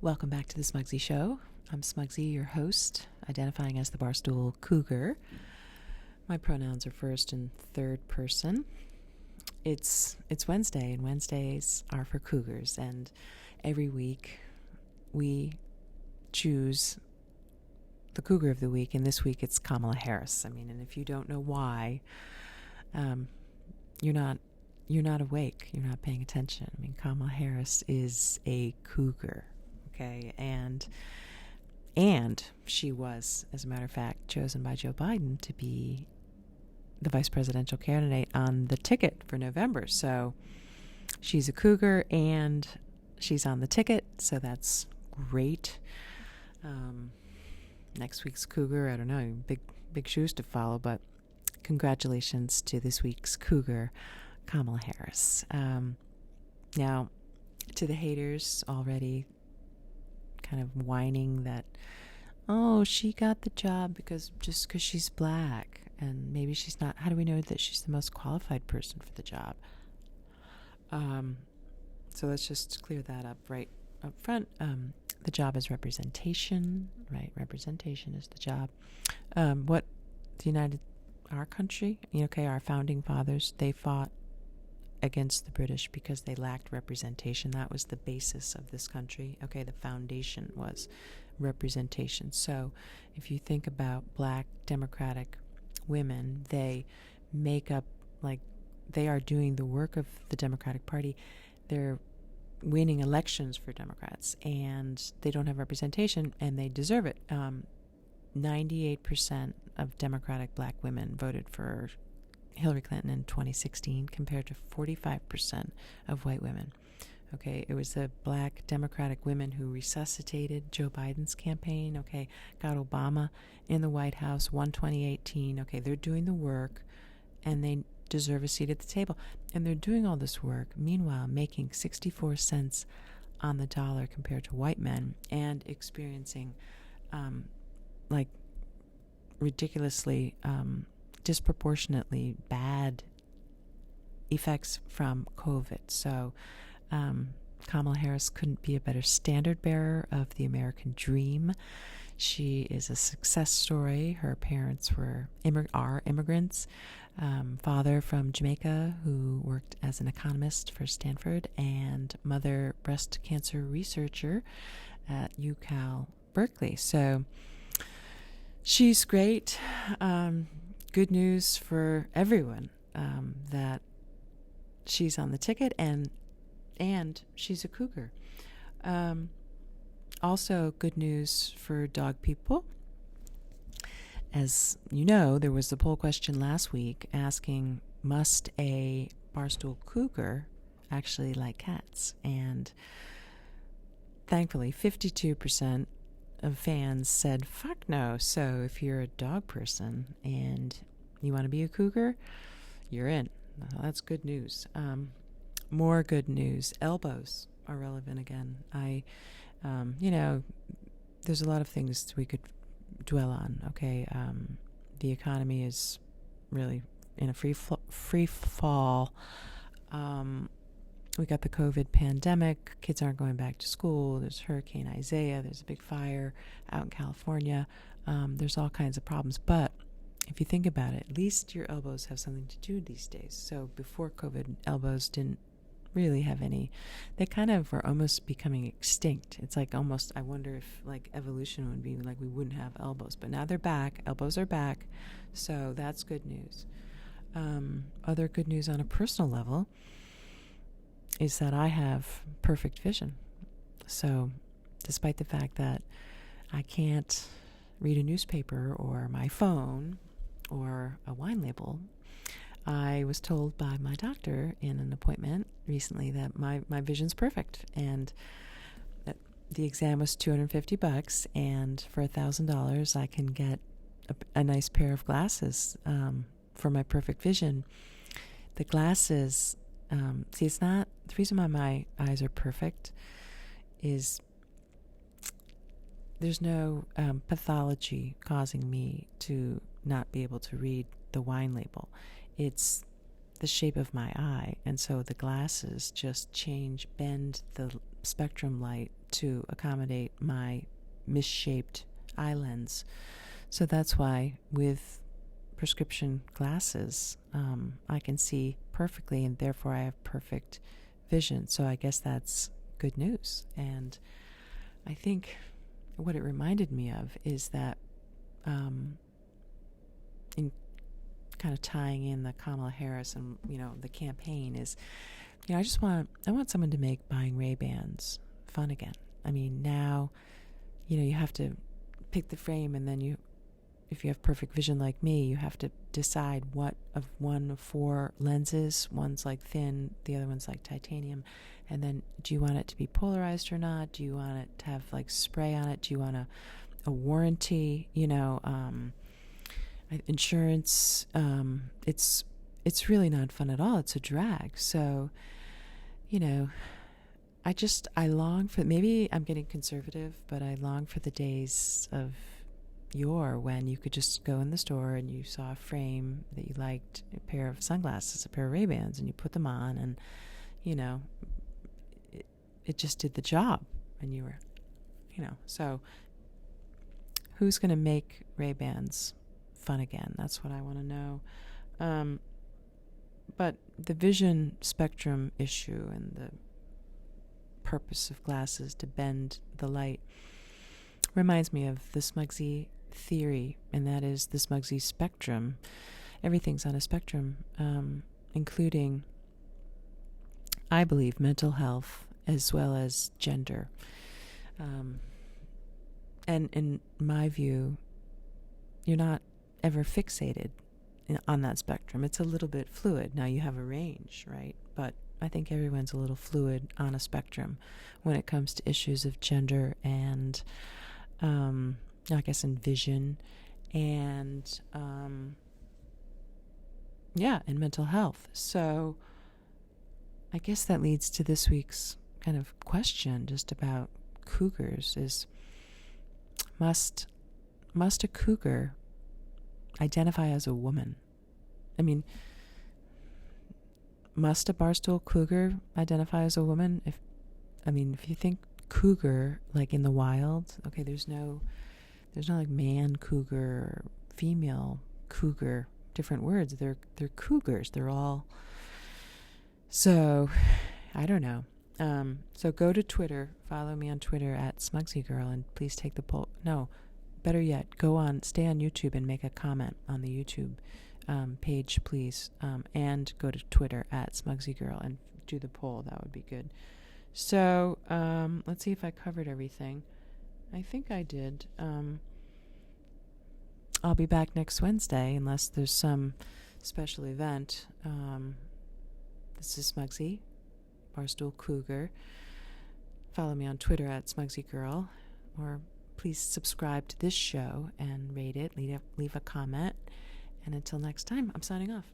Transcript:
Welcome back to the Smugsy Show. I'm Smugsy, your host, identifying as the Barstool Cougar. My pronouns are first and third person. It's Wednesday, and Wednesdays are for cougars, and every week we choose the cougar of the week, and this week it's Kamala Harris. And if you don't know why, you're not awake. You're not paying attention. Kamala Harris is a cougar. Okay, and she was, as a matter of fact, chosen by Joe Biden to be the vice presidential candidate on the ticket for November. So she's a cougar and she's on the ticket, so that's great. Next week's cougar, I don't know, big shoes to follow, but congratulations to this week's cougar, Kamala Harris. Now, to the haters already kind of whining that, oh, she got the job because she's black, and maybe she's not. How do we know that she's the most qualified person for the job? So let's just clear that up right up front. The job is representation, right? Representation is the job. What our country, our founding fathers, they fought against the British because they lacked representation. That was the basis of this country. Okay, the foundation was representation. So if you think about black Democratic women, they make up, they are doing the work of the Democratic Party. They're winning elections for Democrats, and they don't have representation, and they deserve it. 98% of Democratic black women voted for Hillary Clinton in 2016 compared to 45% of white women. Okay, it was the black Democratic women who resuscitated Joe Biden's campaign, okay, got Obama in the White House, won 2018. Okay, they're doing the work, and they deserve a seat at the table. And they're doing all this work, meanwhile making 64 cents on the dollar compared to white men, and experiencing ridiculously disproportionately bad effects from COVID. So Kamala Harris couldn't be a better standard bearer of the American dream. She is a success story. Her parents are immigrants. Father from Jamaica, who worked as an economist for Stanford, and mother breast cancer researcher at UCal Berkeley. So she's great. Good news for everyone that she's on the ticket, and she's a cougar. Also, good news for dog people. As you know, there was the poll question last week asking, must a Barstool Cougar actually like cats? And thankfully, 52% of fans said fuck no. So if you're a dog person and you want to be a cougar, you're in. That's good news. More good news. Elbows are relevant again. There's a lot of things we could dwell on. Okay, the economy is really in a free fall. We got the COVID pandemic. Kids aren't going back to school. There's Hurricane Isaiah. There's a big fire out in California. There's all kinds of problems. But if you think about it, at least your elbows have something to do these days. So before COVID, elbows didn't really have any. They kind of were almost becoming extinct. It's almost, I wonder if evolution would be we wouldn't have elbows. But now they're back. Elbows are back. So that's good news. Other good news on a personal level is that I have perfect vision. So despite the fact that I can't read a newspaper or my phone or a wine label, I was told by my doctor in an appointment recently that my vision's perfect, and that the exam was $250, and for $1,000 I can get a nice pair of glasses for my perfect vision. The glasses, it's not, the reason why my eyes are perfect is there's no pathology causing me to not be able to read the wine label. It's the shape of my eye, and so the glasses just bend the spectrum light to accommodate my misshaped eye lens. So that's why with prescription glasses, I can see perfectly, and therefore I have perfect vision. So I guess that's good news. And I think what it reminded me of is that in kind of tying in the Kamala Harris and, the campaign is, I want someone to make buying RayBans fun again. I mean, now, you have to pick the frame, and then if you have perfect vision like me, you have to decide what of one of four lenses. One's like thin, the other one's like titanium. And then do you want it to be polarized or not? Do you want it to have like spray on it? Do you want a warranty? Insurance. It's really not fun at all. It's a drag. So, I long for, maybe I'm getting conservative, but I long for the days of yore when you could just go in the store and you saw a frame that you liked, a pair of sunglasses, a pair of RayBans, and you put them on, and, it just did the job. And you were, so who's going to make RayBans fun again? That's what I want to know. But the vision spectrum issue and the purpose of glasses to bend the light reminds me of the Smugsy theory, and that is the Smugsy spectrum. Everything's on a spectrum, including, I believe, mental health as well as gender. And in my view, you're not ever fixated on that spectrum. It's a little bit fluid. Now you have a range, right? But I think everyone's a little fluid on a spectrum when it comes to issues of gender and, I guess, in vision and, and mental health. So I guess that leads to this week's kind of question just about cougars is, must a cougar identify as a woman? I mean, must a barstool cougar identify as a woman? If you think cougar, like in the wild, okay, there's no like man cougar or female cougar, different words. They're cougars. They're all. So, I don't know. So go to Twitter, follow me on Twitter at SmugsyGirl, and please take the poll. No, better yet, stay on YouTube and make a comment on the YouTube page, please, and go to Twitter at SmugsyGirl and do the poll. That would be good. So let's see if I covered everything. I think I did. I'll be back next Wednesday unless there's some special event. This is Smugsy, Barstool Cougar. Follow me on Twitter at SmugsyGirl, or please subscribe to this show and rate it, leave a comment. And until next time, I'm signing off.